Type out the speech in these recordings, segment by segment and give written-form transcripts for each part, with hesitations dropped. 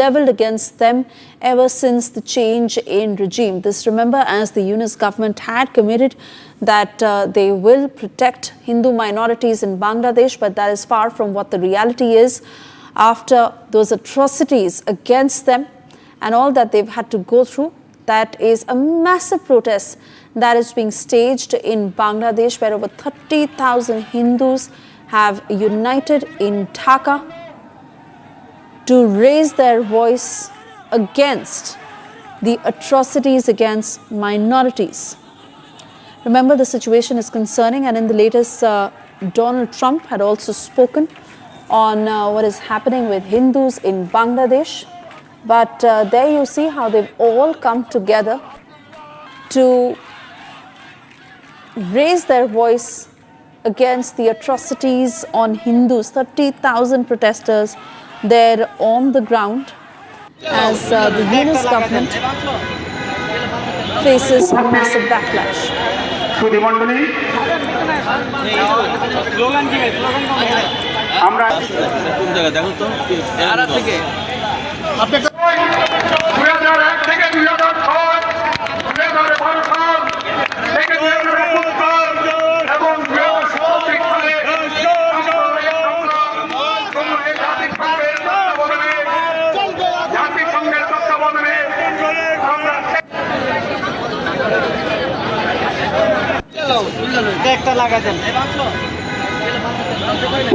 leveled against them ever since the change in regime. This, remember, as the Yunus government had committed that they will protect Hindu minorities in Bangladesh, but that is far from what the reality is after those atrocities against them and all that they've had to go through. That is a massive protest that is being staged in Bangladesh, where over 30,000 Hindus have united in Dhaka to raise their voice against the atrocities against minorities. Remember, the situation is concerning, and in the latest, Donald Trump had also spoken on what is happening with Hindus in Bangladesh. But there you see how they've all come together to raise their voice against the atrocities on Hindus. 30,000 protesters there on the ground as the Yunus government faces massive backlash.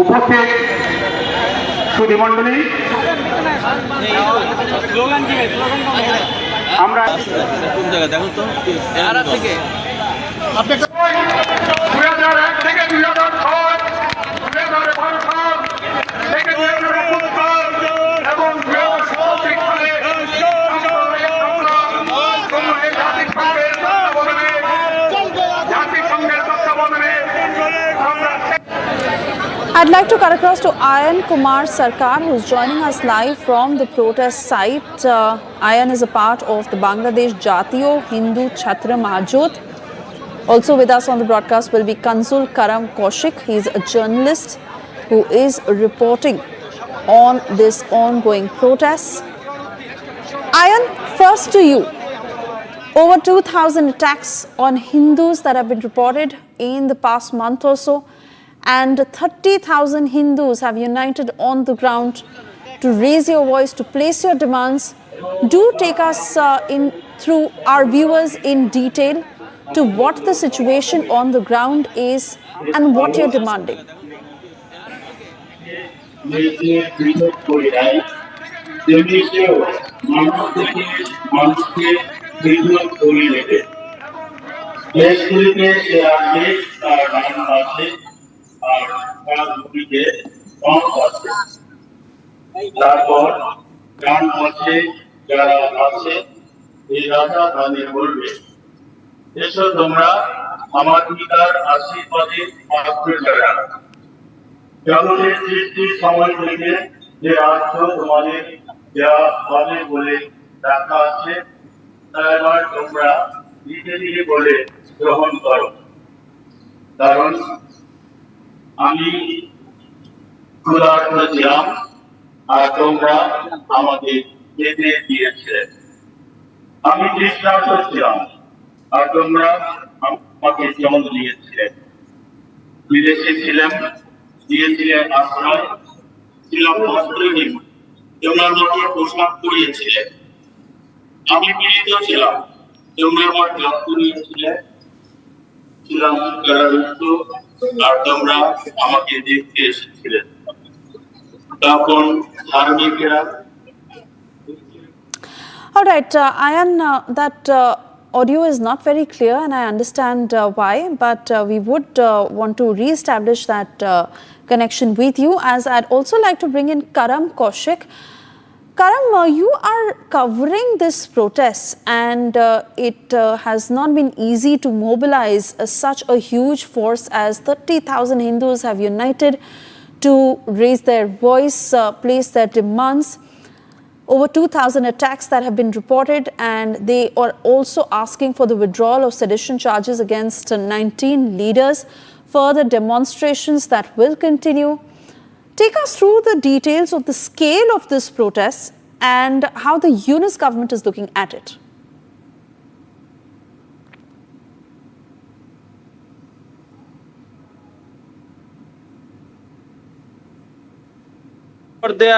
উপস্থিত সুধীমণ্ডলী, আমরা I'd like to cut across to Ayan Kumar Sarkar, who's joining us live from the protest site. Ayan is a part of the Bangladesh Jatiyo Hindu Chhatra Mahajot. Also with us on the broadcast will be Kanzul Karam Kaushik. He's a journalist who is reporting on this ongoing protest. Ayan, first to you. Over 2,000 attacks on Hindus that have been reported in the past month or so, and 30,000 Hindus have united on the ground to raise your voice, to place your demands. Do take us through our viewers in detail to what the situation on the ground is and what you're demanding. তারপর গান মধ্যে যারা আছে এই রাজা গানে বলবে, এসো তোমরা আমার পিতার আশীর্বাদে পাত্র যারা, জগতের সৃষ্টির সময় থেকে যে রাজ্য তোমাদের যা হবে বলে রাখা আছে, তা এবার তোমরা ধীরে ধীরে বলে গ্রহণ করো। কারণ আমি ক্ষুধার্ত ছিলাম আর তোমরা আমাকে খেতে দিয়েছিলে, আমি তৃষ্ণার্ত ছিলাম আর তোমরা আমাকে জল দিয়েছিলে, বিদেশে ছিলাম দিয়েছিলে আশ্রয়, ছিলাম বস্ত্রহীন তোমরা আমাকে পোশাক পরিয়েছিলে, আমি পীড়িত ছিলাম তোমরা আমার যত্ন নিয়েছিলে, ছিলাম কারারুদ্ধ আর তোমরা আমাকে দেখতে এসেছিলে। তখন ধার্মিকেরা। All right, Ayan, that audio is not very clear, and I understand why, but we would want to re-establish that connection with you, as I'd also like to bring in Karam Kaushik. Karam, you are covering this protest, and it has not been easy to mobilize such a huge force as 30,000 Hindus have united to raise their voice, place their demands. Over 2,000 attacks that have been reported, and they are also asking for the withdrawal of sedition charges against 19 leaders. Further demonstrations that will continue. Take us through the details of the scale of this protest and how the Yunus government is looking at it. They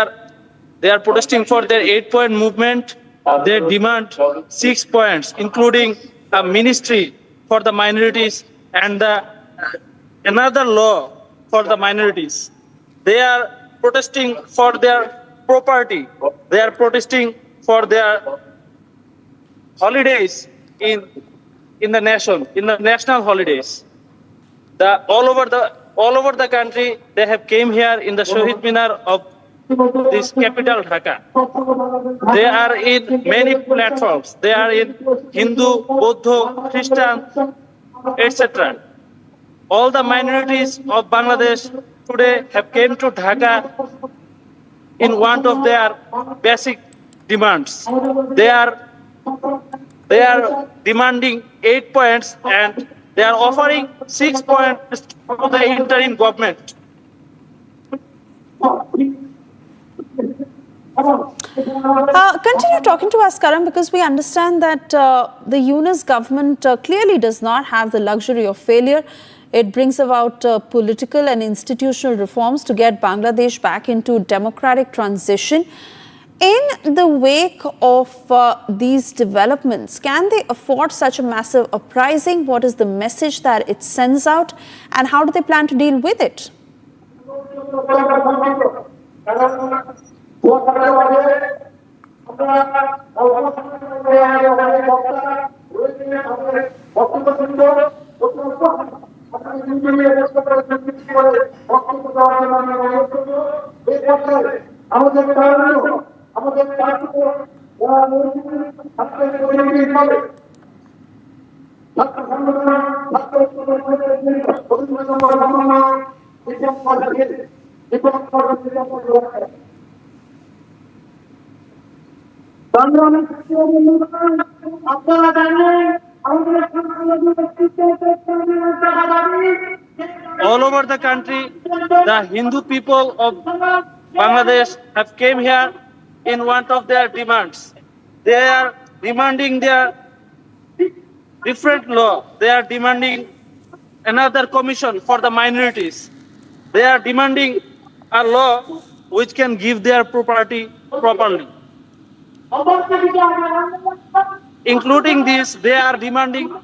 are protesting for their 8-point movement. They demand 6 points, including a ministry for the minorities and another law for the minorities. They are protesting for their property. They are protesting for their holidays in the nation, in the national holidays. All over the country, they have came here in the Shahid Minar of this capital Dhaka. They are in many platforms. They are in Hindu, Buddha, Christian, etc. All the minorities of Bangladesh today have came to Dhaka in one of their basic demands. They are demanding 8 points and they are offering 6 points to the interim government. Continue talking to us, Karam, because we understand that the Yunus government clearly does not have the luxury of failure. It brings about political and institutional reforms to get Bangladesh back into democratic transition. In the wake of these developments, can they afford such a massive uprising? What is the message that it sends out, and how do they plan to deal with it? All over the country, the Hindu people of Bangladesh have came here in one of their demands. They are demanding their different law. They are demanding another commission for the minorities. They are demanding a law which can give their property properly. Including this, they are demanding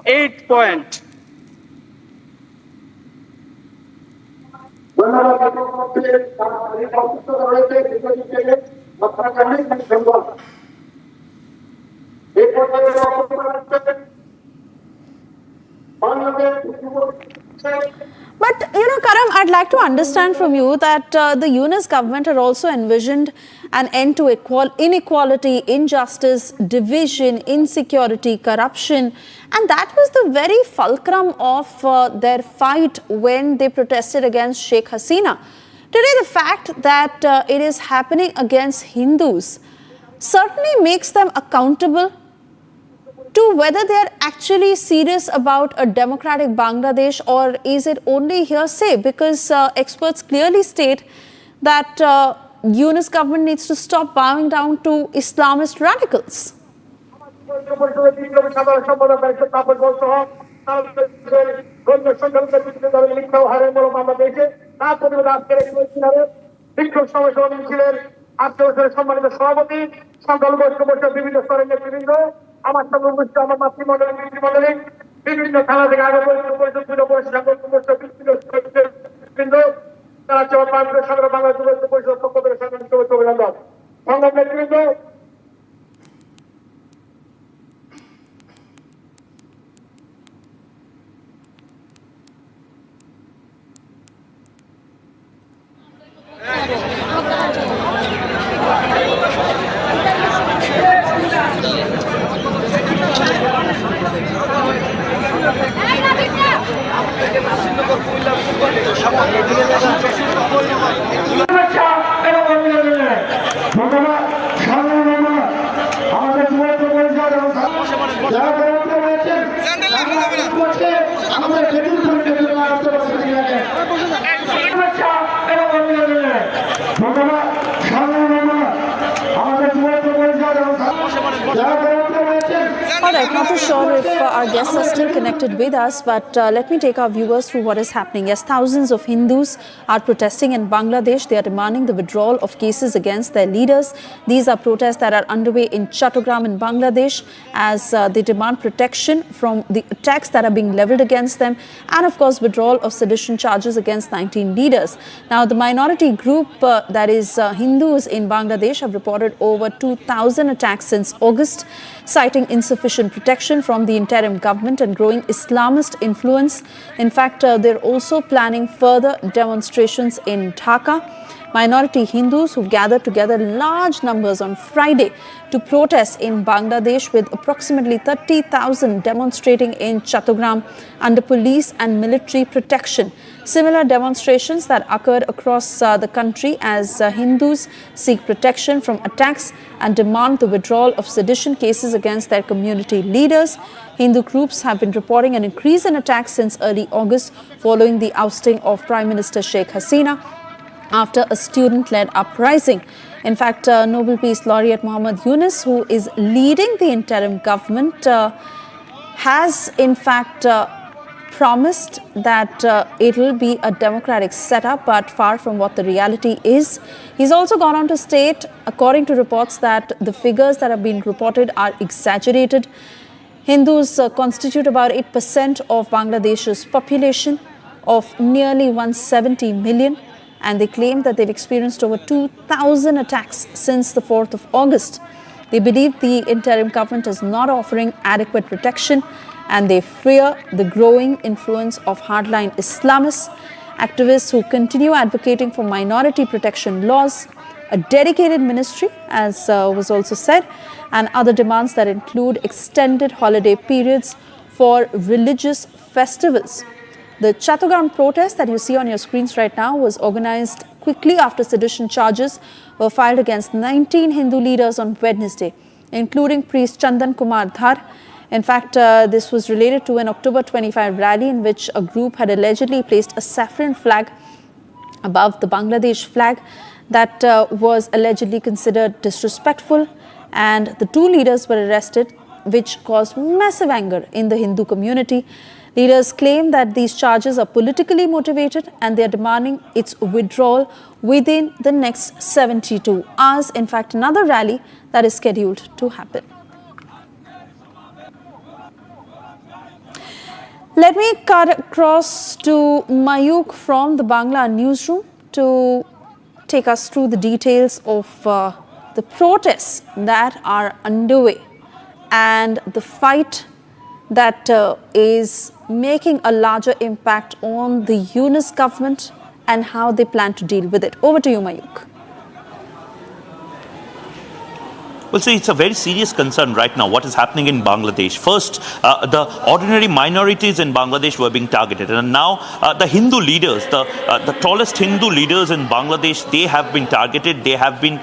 8 points. But, Karam, I'd like to understand from you that the Yunus government had also envisioned an end to inequality, injustice, division, insecurity, corruption. And that was the very fulcrum of their fight when they protested against Sheikh Hasina. Today, the fact that it is happening against Hindus certainly makes them accountable to whether they are actually serious about a democratic Bangladesh, or is it only hearsay? Because experts clearly state that Yunus government needs to stop bowing down to Islamist radicals. আমার সংগঠন আমার মাতৃমণ্ডলী মণ্ডলী বিভিন্ন থানা থেকে আগে তারা বাংলা যুব পরিষদ পক্ষ থেকে সংগঠিত অভিনন্দন সংগ্রাম নেতৃবৃন্দ। আমাদের ধন্যবাদ সাধারণ আমাদের যুবক পরিষদ এবং যারা কর্মরত রয়েছেন। All right, not too sure if our guests are still connected with us, but let me take our viewers through what is happening. Yes, thousands of Hindus are protesting in Bangladesh. They are demanding the withdrawal of cases against their leaders. These are protests that are underway in Chattogram in Bangladesh as they demand protection from the attacks that are being leveled against them and, of course, withdrawal of sedition charges against 19 leaders. Now, the minority group that is Hindus in Bangladesh have reported over 2,000 attacks since August, citing insufficient protection from the interim government and growing Islamist influence. In fact, they're also planning further demonstrations in Dhaka. Minority Hindus who gathered together large numbers on Friday to protest in Bangladesh, with approximately 30,000 demonstrating in Chattogram under police and military protection. Similar demonstrations that occurred across the country as Hindus seek protection from attacks and demand the withdrawal of sedition cases against their community leaders. Hindu groups have been reporting an increase in attacks since early August following the ousting of Prime Minister Sheikh Hasina after a student-led uprising. In fact, Nobel Peace Laureate Muhammad Yunus, who is leading the interim government, has in fact promised that it will be a democratic setup, but far from what the reality is. He's also gone on to state, according to reports, that the figures that have been reported are exaggerated. Hindus constitute about 8% of Bangladesh's population of nearly 170 million. And they claim that they've experienced over 2,000 attacks since the 4th of August. They believe the interim government is not offering adequate protection, and they fear the growing influence of hardline Islamists. Activists who continue advocating for minority protection laws, a dedicated ministry, as was also said, and other demands that include extended holiday periods for religious festivals. The Chattogram protest that you see on your screens right now was organized quickly after sedition charges were filed against 19 Hindu leaders on Wednesday, including priest Chandan Kumar Dhar. In fact, this was related to an October 25 rally in which a group had allegedly placed a saffron flag above the Bangladesh flag that was allegedly considered disrespectful, and the two leaders were arrested, which caused massive anger in the Hindu community. Leaders claim that these charges are politically motivated and they are demanding its withdrawal within the next 72 hours. In fact, another rally that is scheduled to happen. Let me cut across to Mayuk from the Bangla newsroom to take us through the details of the protests that are underway and the fight that is making a larger impact on the Yunus government and how they plan to deal with it. Over to you, Mayuk. Well, see, it's a very serious concern right now, what is happening in Bangladesh. First, the ordinary minorities in Bangladesh were being targeted. And now the Hindu leaders, the tallest Hindu leaders in Bangladesh, they have been targeted. They have been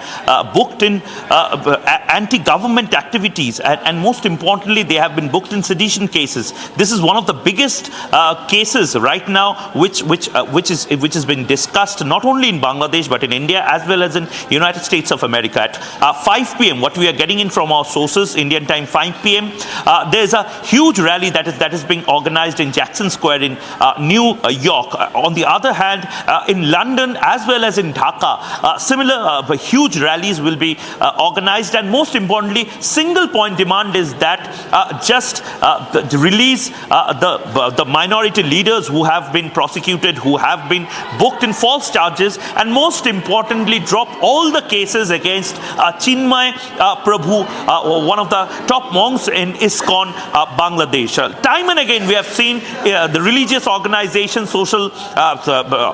booked in anti-government activities. And most importantly, they have been booked in sedition cases. This is one of the biggest cases right now, which is being discussed not only in Bangladesh, but in India, as well as in United States of America. At 5 p.m., what we are getting in from our sources, Indian time 5 p.m. There's a huge rally that is being organized in Jackson Square in New York. On the other hand, in London as well as in Dhaka, similar huge rallies will be organized. And most importantly, single point demand is that release the minority leaders who have been prosecuted, who have been booked in false charges, and most importantly, drop all the cases against Chinmay Prabhu, one of the top monks in ISKCON, Bangladesh. Time and again, we have seen the religious organizations, social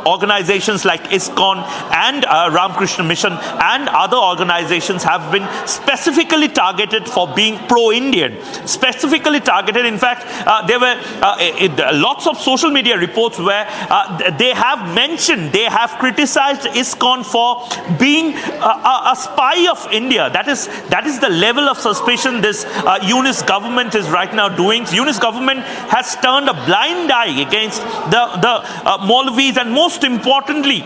organizations like ISKCON and Ramakrishna Mission and other organizations have been specifically targeted for being pro-Indian. Specifically targeted. In fact, there were lots of social media reports where they have mentioned, they have criticized ISKCON for being a spy of India. That is That is the level of suspicion this Yunus government is right now doing. Yunus government has turned a blind eye against the Maulvis, and most importantly,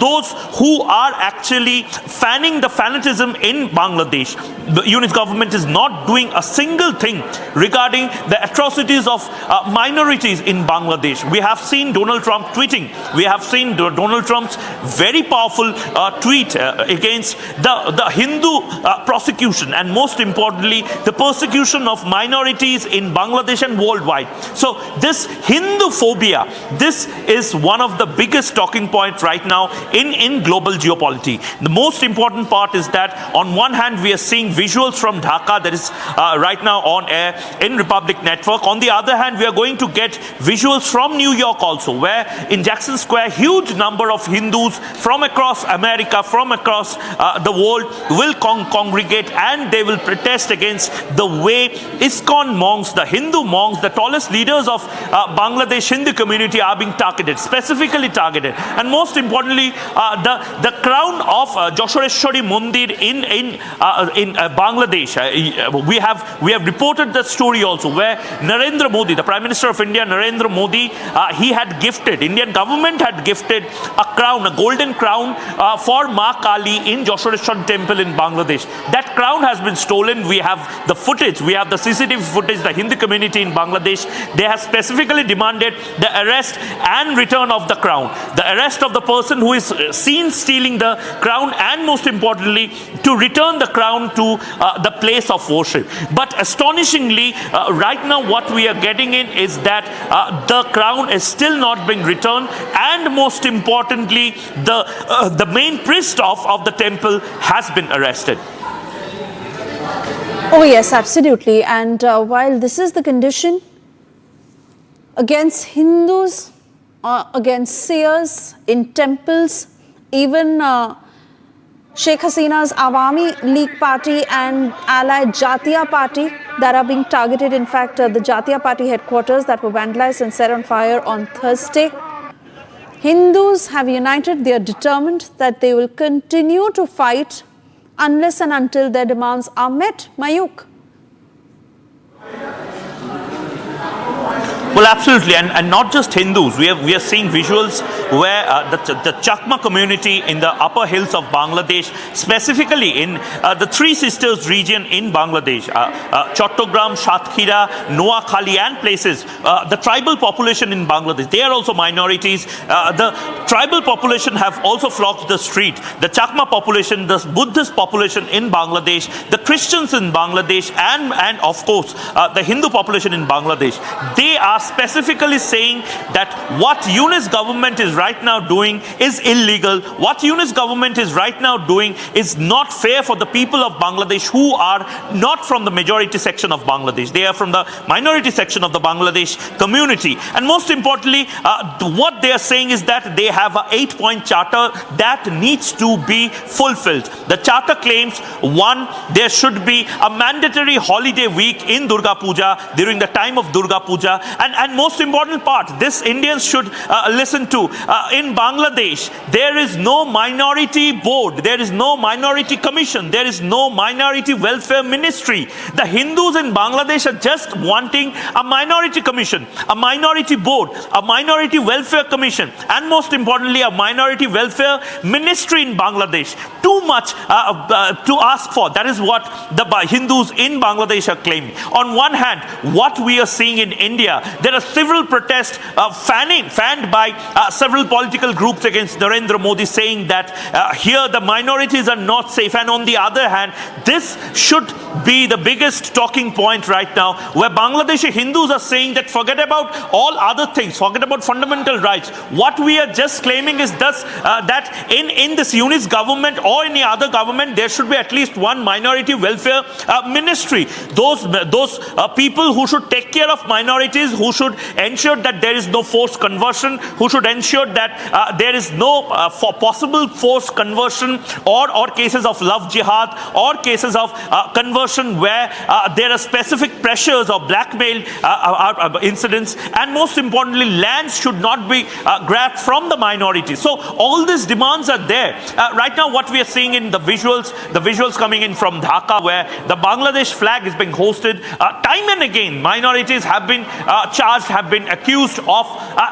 those who are actually fanning the fanatism in Bangladesh. The Yunus government is not doing a single thing regarding the atrocities of minorities in Bangladesh. We have seen Donald Trump tweeting. We have seen Donald Trump's very powerful tweet against the Hindu prosecution, and most importantly, the persecution of minorities in Bangladesh and worldwide. So this Hindu phobia, this is one of the biggest talking points right now in global geopolitics. The most important part is that on one hand we are seeing visuals from Dhaka that is right now on air in Republic Network. On the other hand, we are going to get visuals from New York also, where in Jackson Square huge number of Hindus from across America, from across the world will congregate, and they will protest against the way ISKCON monks, the Hindu monks, the tallest leaders of Bangladesh Hindu community are being targeted, specifically targeted. And most importantly, the crown of Joshoreshwari Mandir in Bangladesh. We have reported that story also, where Narendra Modi, the Prime Minister of India, Narendra Modi, he had gifted, Indian government had gifted a crown, a golden crown for Ma Kali in Joshoreshwar temple in Bangladesh. That crown has been stolen. We have the footage, we have the CCTV footage. The Hindu community in Bangladesh, they have specifically demanded the arrest and return of the crown, the arrest of the person who is seen stealing the crown, and most importantly, to return the crown to the place of worship. But astonishingly, right now what we are getting in is that the crown is still not being returned, and most importantly, the main priest of the temple has been arrested. Oh yes, absolutely. And while this is the condition against Hindus, against seers in temples, even Sheikh Hasina's Awami League party and allied Jatiya party that are being targeted. In fact, the Jatiya party headquarters that were vandalized and set on fire on Thursday. Hindus have united. They are determined that they will continue to fight unless and until their demands are met. Mayuk. Well, absolutely, and not just Hindus. We are seeing visuals where the Chakma community in the upper hills of Bangladesh, specifically in the Three Sisters region in Bangladesh, Chattogram, Satkhira, Noakhali and places, the tribal population in Bangladesh, they are also minorities. The tribal population have also flocked to the street. The Chakma population, the Buddhist population in Bangladesh, the Christians in Bangladesh, and of course the Hindu population in Bangladesh, they are specifically saying that what Yunus government is right now doing is illegal. What Yunus government is right now doing is not fair for the people of Bangladesh who are not from the majority section of Bangladesh. They are from the minority section of the Bangladesh community. And most importantly, what they are saying is that they have an 8-point charter that needs to be fulfilled. The charter claims, one, there should be a mandatory holiday week in Durga Puja during the time of Durga Puja. And most important part, this Indians should listen to. In Bangladesh, there is no minority board, there is no minority commission, there is no minority welfare ministry. The Hindus in Bangladesh are just wanting a minority commission, a minority board, a minority welfare commission, and most importantly, a minority welfare ministry in Bangladesh. Too much to ask for. That is what the Hindus in Bangladesh are claiming. On one hand, what we are seeing in India, there are several protests fanned by several political groups against Narendra Modi, saying that here the minorities are not safe. And on the other hand, this should be the biggest talking point right now, where Bangladeshi Hindus are saying that forget about all other things, forget about fundamental rights. What we are just claiming is thus that in this Yunus government or any other government, there should be at least one minority welfare ministry. Those people who should take care of minorities, who should ensure that there is no forced conversion, who should ensure ensured that there is no possible forced conversion or cases of love jihad or cases of conversion where there are specific pressures or blackmail incidents, and most importantly, lands should not be grabbed from the minorities. So all these demands are there. Right now, what we are seeing in the visuals coming in from Dhaka, where the Bangladesh flag is being hosted, time and again, minorities have been charged, have been accused of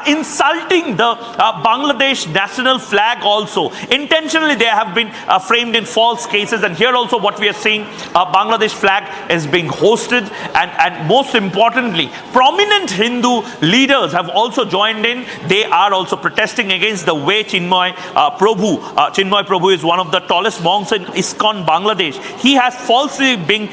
insulting the Bangladesh national flag also. Intentionally, they have been framed in false cases, and here also what we are seeing, Bangladesh flag is being hosted, and most importantly, prominent Hindu leaders have also joined in. They are also protesting against the way Chinmoy Prabhu is one of the tallest monks in ISKCON Bangladesh. He has falsely been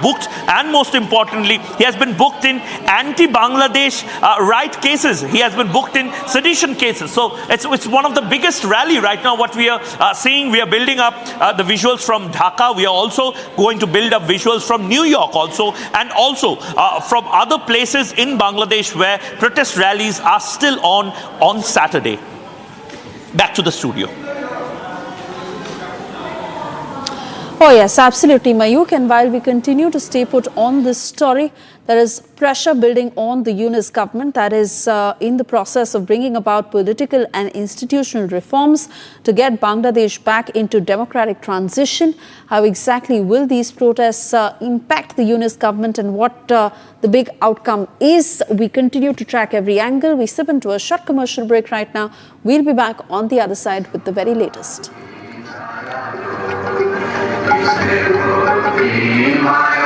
booked, and most importantly, he has been booked in anti-Bangladesh right cases. He has been booked in sedition cases. So it's one of the biggest rally right now. What we are seeing, we are building up the visuals from Dhaka. We are also going to build up visuals from New York also, and also from other places in Bangladesh where protest rallies are still on Saturday. Back to the studio. Oh yes, absolutely, Mayuk. And while we continue to stay put on this story, there is pressure building on the Yunus government that is in the process of bringing about political and institutional reforms to get Bangladesh back into democratic transition. How exactly will these protests impact the Yunus government, and what the big outcome is? We continue to track every angle. We slip into a short commercial break right now. We'll be back on the other side with the very latest. Be my